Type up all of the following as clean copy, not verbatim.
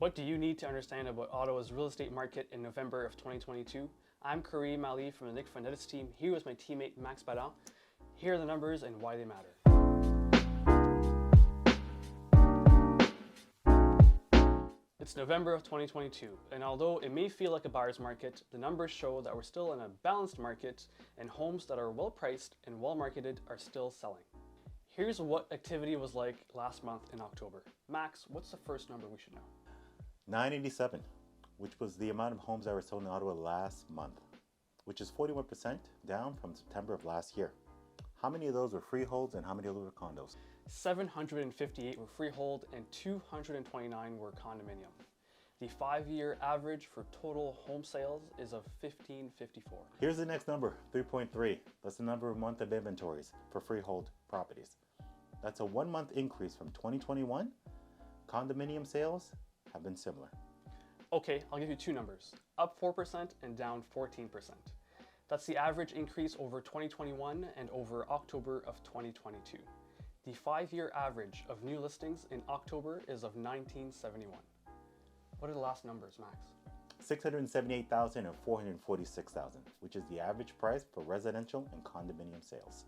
What do you need to understand about Ottawa's real estate market in November of 2022? I'm Karim from the Nick Fernandez team, here with my teammate Max Badin. Here are the numbers and why they matter. It's November of 2022, and although it may feel like a buyer's market, the numbers show that we're still in a balanced market and homes that are well priced and well marketed are still selling. Here's what activity was like last month in October. Max, what's the first number we should know? 987, which was the amount of homes that were sold in Ottawa last month, which is 41% down from September of last year. How many of those were freeholds and how many of those were condos? 758 were freehold and 229 were condominium. The 5-year average for total home sales is of 1554. Here's the next number, 3.3. That's the number of month of inventories for freehold properties. That's a 1-month increase from 2021. Condominium sales have been similar. Okay, I'll give you two numbers, up 4% and down 14%. That's the average increase over 2021 and over October of 2022. The 5-year average of new listings in October is of 1971. What are the last numbers, Max? 678,000 and 446,000, which is the average price for residential and condominium sales.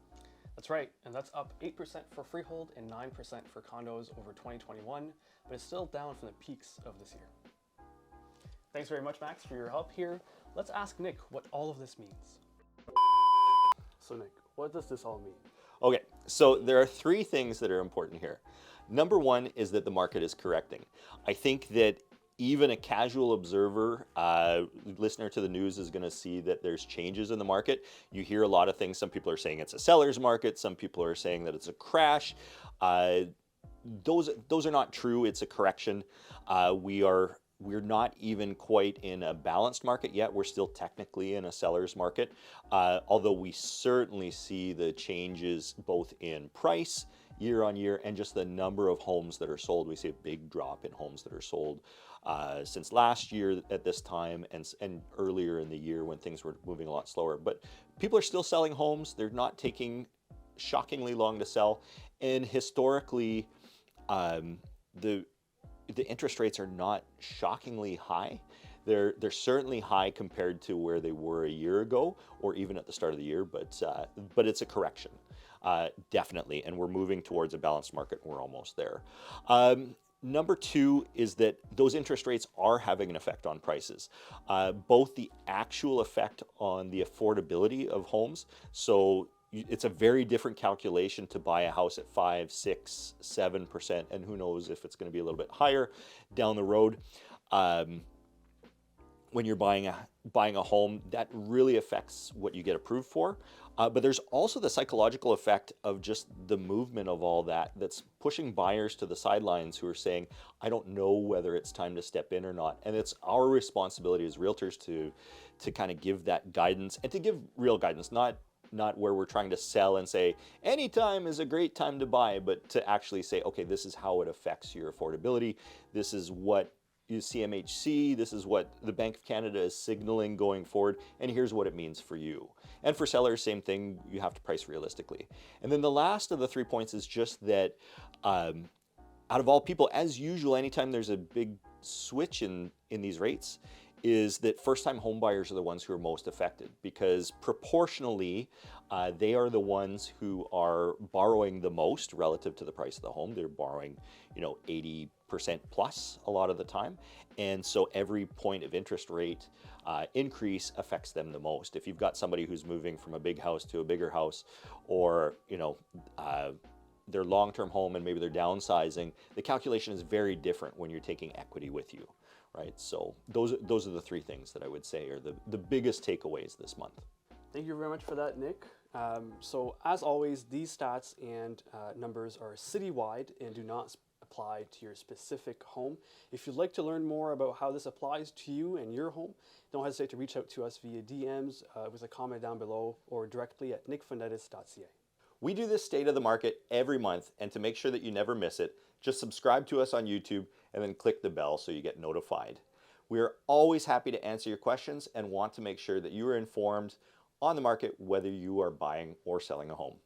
That's right, and that's up 8% for freehold and 9% for condos over 2021, but it's still down from the peaks of this year. Thanks very much, Max, for your help here. Let's ask Nick what all of this means. So Nick, what does this all mean? Okay, so there are three things that are important here. Number one is that the market is correcting. I think that even a casual observer, listener to the news is going to see that there's changes in the market. You hear a lot of things. Some people are saying it's a seller's market. Some people are saying that it's a crash. Those are not true. It's a correction. We're not even quite in a balanced market yet. We're still technically in a seller's market, although we certainly see the changes both in price year on year and just the number of homes that are sold. We see a big drop in homes that are sold since last year at this time and earlier in the year when things were moving a lot slower. But people are still selling homes. They're not taking shockingly long to sell. And historically, the interest rates are not shockingly high. They're certainly high compared to where they were a year ago or even at the start of the year, but it's a correction, definitely, and we're moving towards a balanced market. We're almost there. Number two is that those interest rates are having an effect on prices, both the actual effect on the affordability of homes. So it's a very different calculation to buy a house at 5, 6, 7%, and who knows if it's going to be a little bit higher down the road. When you're buying a home, that really affects what you get approved for. But there's also the psychological effect of just the movement of all that that's pushing buyers to the sidelines who are saying, I don't know whether it's time to step in or not. And it's our responsibility as realtors to kind of give that guidance and to give real guidance, not where we're trying to sell and say anytime is a great time to buy, but to actually say, okay, this is how it affects your affordability. This is what you CMHC, this is what the Bank of Canada is signaling going forward, and here's what it means for you. And for sellers, same thing, you have to price realistically. And then the last of the 3 points is just that out of all people, as usual, anytime there's a big switch in these rates, is that first-time home buyers are the ones who are most affected because proportionally, they are the ones who are borrowing the most relative to the price of the home. They're borrowing, 80% plus a lot of the time. And so every point of interest rate increase affects them the most. If you've got somebody who's moving from a big house to a bigger house or, their long-term home and maybe they're downsizing, the calculation is very different when you're taking equity with you. Right, so those are the three things that I would say are the biggest takeaways this month. Thank you very much for that, Nick. So as always, these stats and numbers are citywide and do not apply to your specific home. If you'd like to learn more about how this applies to you and your home, don't hesitate to reach out to us via DMs with a comment down below or directly at nickfernandez.ca. We do this State of the Market every month, and to make sure that you never miss it, just subscribe to us on YouTube and then click the bell so you get notified. We are always happy to answer your questions and want to make sure that you are informed on the market whether you are buying or selling a home.